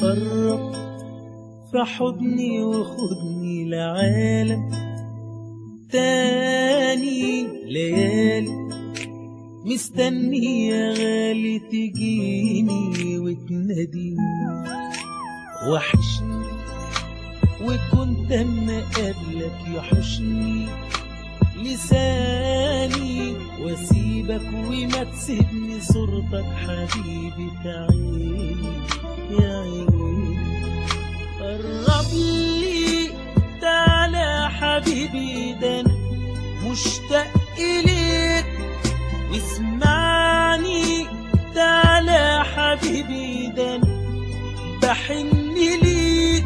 قرب في حضني وخدني لعالم تاني. ليالي مستني يا غالي تجيني وتناديني، وحشني وكنت اما قبلك يحشني لساني، واسيبك وما تسيبني صورتك حبيبي عيني يا عيني. قرب لي تعالى حبيبي، ده انا مشتاق اليك واسمعني. تعالى حبيبي، ده انا بحن ليك.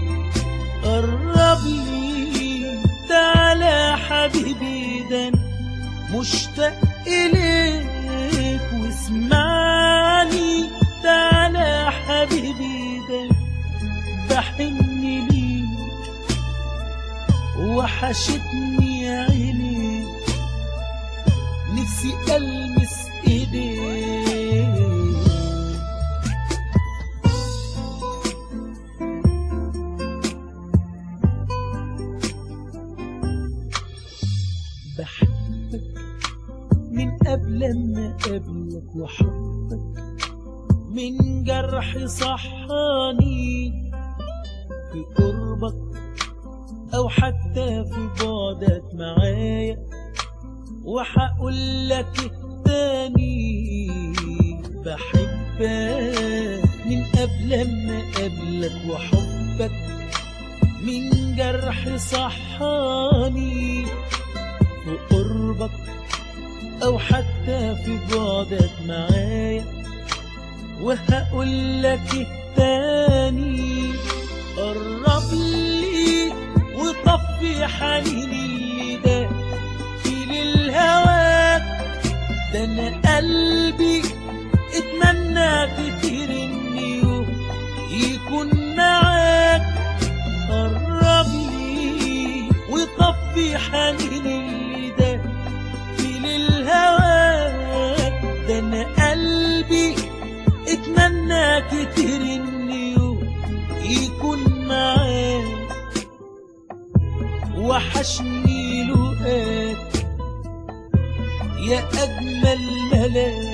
قرب لي تعالى حبيبي، ده انا مشتاق اليك واسمعني. تعالى حبيبي، ده انا بحن ليك، وحشتني يا عيني نفسي ألمس ايديك. بحبك من قبل ما قبلك، وحبك من جرح صحاني في قربك أو حتى في بعدك معايا. وحقولك تاني بحبك من قبل ما قبلك، وحبك من جرح صحاني في قربك أو حتى في بعدك معايا. وهقولك تاني قرب لي وطفي حنيني اللي ده في للهواك. ده انا قلبي اتمنى كتير اني يكون معاك. قرب لي وطفي حنيني اللي ده في للهواك. ده انا قلبي اتمنى كتير اني يكون معاك. وحشني لقاك يا أجمل ملاك.